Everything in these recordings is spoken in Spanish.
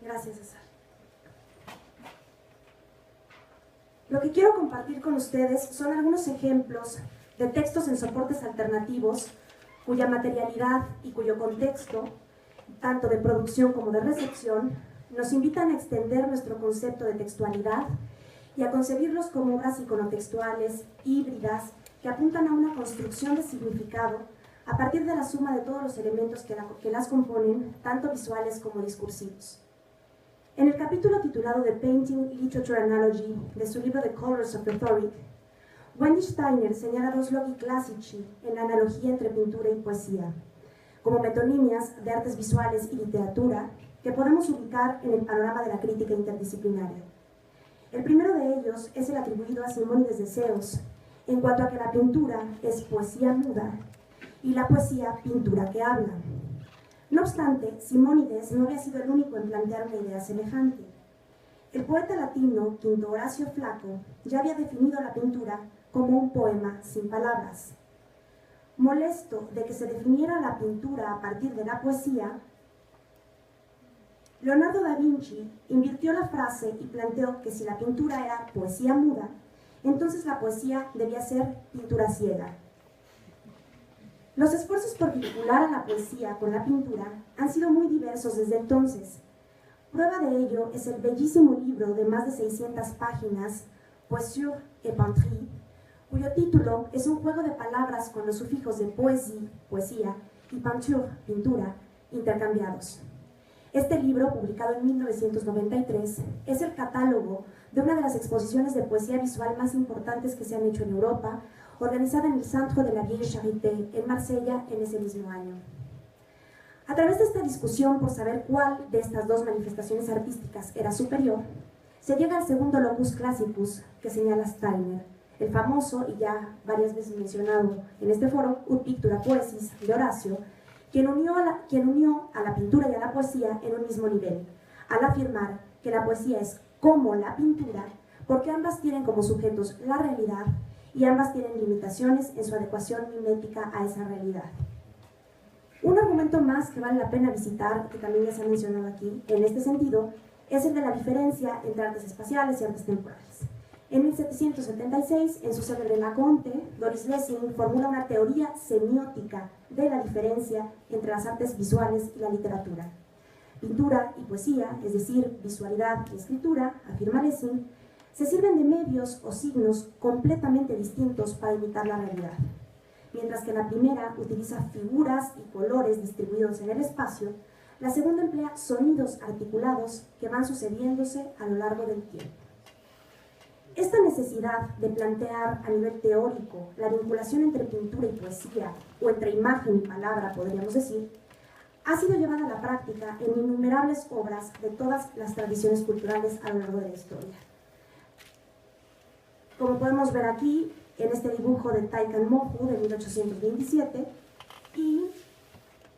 Gracias, César. Lo que quiero compartir con ustedes son algunos ejemplos de textos en soportes alternativos cuya materialidad y cuyo contexto, tanto de producción como de recepción, nos invitan a extender nuestro concepto de textualidad y a concebirlos como obras iconotextuales, híbridas, que apuntan a una construcción de significado a partir de la suma de todos los elementos que las componen, tanto visuales como discursivos. En el capítulo titulado The Painting Literature Analogy de su libro The Colors of Rhetoric, Wendy Steiner señala dos loci classici en la analogía entre pintura y poesía, como metonimias de artes visuales y literatura que podemos ubicar en el panorama de la crítica interdisciplinaria. El primero de ellos es el atribuido a Simónides de Ceos, en cuanto a que la pintura es poesía muda y la poesía pintura que habla. No obstante, Simónides no había sido el único en plantear una idea semejante. El poeta latino Quinto Horacio Flaco ya había definido la pintura como un poema sin palabras. Molesto de que se definiera la pintura a partir de la poesía, Leonardo da Vinci invirtió la frase y planteó que si la pintura era poesía muda, entonces la poesía debía ser pintura ciega. Los esfuerzos por vincular a la poesía con la pintura han sido muy diversos desde entonces. Prueba de ello es el bellísimo libro de más de 600 páginas, Poésie et Peinture, cuyo título es un juego de palabras con los sufijos de poésie, poesía, y peinture, pintura, intercambiados. Este libro, publicado en 1993, es el catálogo de una de las exposiciones de poesía visual más importantes que se han hecho en Europa, organizada en el Centre de la Vieille Charité, en Marsella, en ese mismo año. A través de esta discusión por saber cuál de estas dos manifestaciones artísticas era superior, se llega al segundo locus classicus que señala Steiner, el famoso y ya varias veces mencionado en este foro, Ut Pictura Poesis, de Horacio, quien unió a la pintura y a la poesía en un mismo nivel, al afirmar que la poesía es como la pintura, porque ambas tienen como sujetos la realidad y ambas tienen limitaciones en su adecuación mimética a esa realidad. Un argumento más que vale la pena visitar, que también ya se ha mencionado aquí, en este sentido, es el de la diferencia entre artes espaciales y artes temporales. En 1776, en su célebre La Conte, Doris Lessing formula una teoría semiótica de la diferencia entre las artes visuales y la literatura. Pintura y poesía, es decir, visualidad y escritura, afirma Lessing, se sirven de medios o signos completamente distintos para imitar la realidad. Mientras que la primera utiliza figuras y colores distribuidos en el espacio, la segunda emplea sonidos articulados que van sucediéndose a lo largo del tiempo. Esta necesidad de plantear a nivel teórico la vinculación entre pintura y poesía, o entre imagen y palabra, podríamos decir, ha sido llevada a la práctica en innumerables obras de todas las tradiciones culturales a lo largo de la historia. Como podemos ver aquí, en este dibujo de Taikan Mohu de 1827, y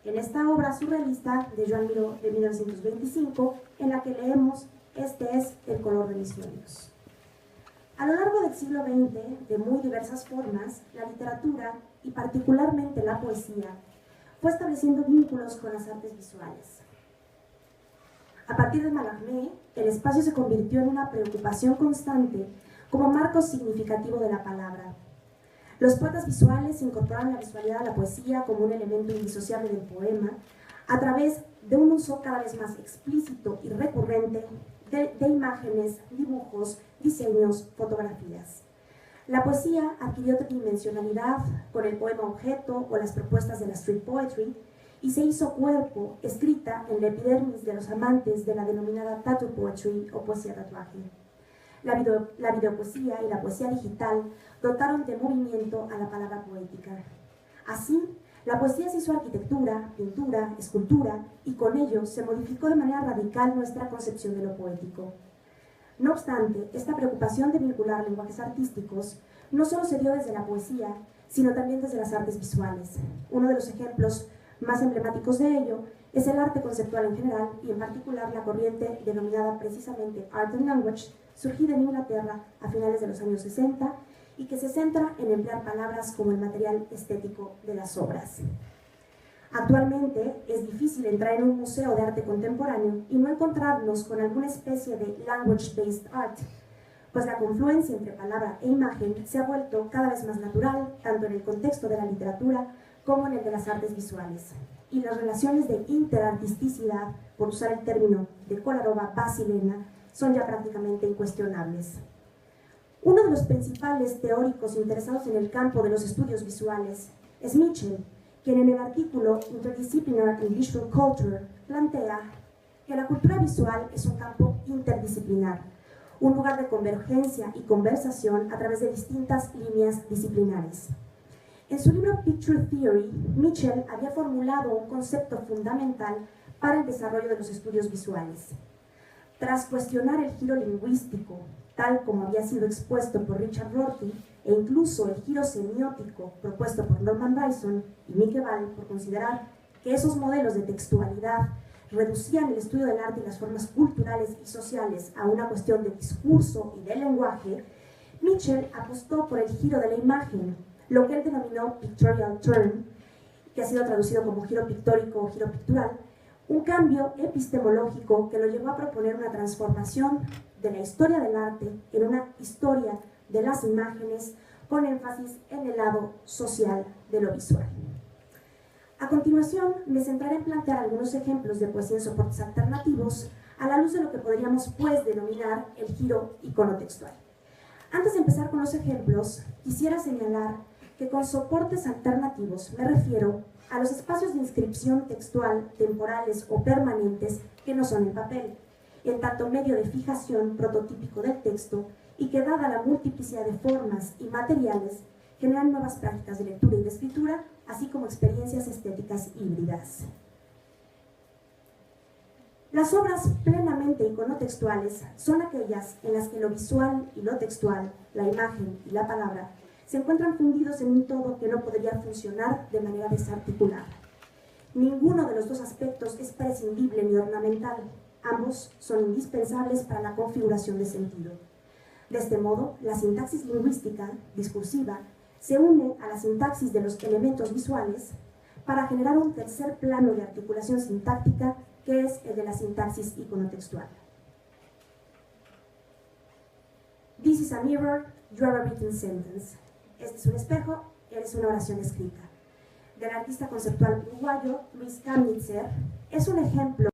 en esta obra surrealista de Joan Miró de 1925, en la que leemos "Este es el color de mis sueños". A lo largo del siglo XX, de muy diversas formas, la literatura, y particularmente la poesía, fue estableciendo vínculos con las artes visuales. A partir de Mallarmé, el espacio se convirtió en una preocupación constante como marco significativo de la palabra. Los poetas visuales incorporaron la visualidad a la poesía como un elemento indisociable del poema, a través de un uso cada vez más explícito y recurrente de imágenes, dibujos, diseños, fotografías. La poesía adquirió tridimensionalidad con el poema objeto o las propuestas de la street poetry y se hizo cuerpo, escrita en la epidermis de los amantes de la denominada tattoo poetry o poesía tatuaje. La videopoesía y la poesía digital dotaron de movimiento a la palabra poética. Así, la poesía se hizo arquitectura, pintura, escultura, y con ello se modificó de manera radical nuestra concepción de lo poético. No obstante, esta preocupación de vincular lenguajes artísticos no solo se dio desde la poesía, sino también desde las artes visuales. Uno de los ejemplos más emblemáticos de ello es el arte conceptual en general, y en particular la corriente denominada precisamente Art and Language, surgida en Inglaterra a finales de los años 60, y que se centra en emplear palabras como el material estético de las obras. Actualmente es difícil entrar en un museo de arte contemporáneo y no encontrarnos con alguna especie de language-based art, pues la confluencia entre palabra e imagen se ha vuelto cada vez más natural, tanto en el contexto de la literatura como en el de las artes visuales. Y las relaciones de interartisticidad, por usar el término de Kolarova-Vasilena, son ya prácticamente incuestionables. Uno de los principales teóricos interesados en el campo de los estudios visuales es Mitchell, quien en el artículo Interdisciplinary and Visual Culture plantea que la cultura visual es un campo interdisciplinar, un lugar de convergencia y conversación a través de distintas líneas disciplinares. En su libro Picture Theory, Mitchell había formulado un concepto fundamental para el desarrollo de los estudios visuales. Tras cuestionar el giro lingüístico, tal como había sido expuesto por Richard Rorty, e incluso el giro semiótico propuesto por Norman Bison y Mike Ball, por considerar que esos modelos de textualidad reducían el estudio del arte y las formas culturales y sociales a una cuestión de discurso y de lenguaje, Mitchell apostó por el giro de la imagen, lo que él denominó pictorial turn, que ha sido traducido como giro pictórico o giro pictural, un cambio epistemológico que lo llevó a proponer una transformación de la historia del arte en una historia de las imágenes con énfasis en el lado social de lo visual. A continuación, me centraré en plantear algunos ejemplos de poesía en soportes alternativos a la luz de lo que podríamos, pues, denominar el giro iconotextual. Antes de empezar con los ejemplos, quisiera señalar que con soportes alternativos me refiero a los espacios de inscripción textual, temporales o permanentes que no son el papel, en tanto medio de fijación prototípico del texto y que, dada la multiplicidad de formas y materiales, generan nuevas prácticas de lectura y de escritura, así como experiencias estéticas híbridas. Las obras plenamente iconotextuales son aquellas en las que lo visual y lo textual, la imagen y la palabra, se encuentran fundidos en un todo que no podría funcionar de manera desarticulada. Ninguno de los dos aspectos es prescindible ni ornamental. Ambos son indispensables para la configuración de sentido. De este modo, la sintaxis lingüística, discursiva, se une a la sintaxis de los elementos visuales para generar un tercer plano de articulación sintáctica que es el de la sintaxis iconotextual. This is a mirror, you are a written sentence. Este es un espejo, eres una oración escrita. Del artista conceptual uruguayo Luis Kamnitzer, es un ejemplo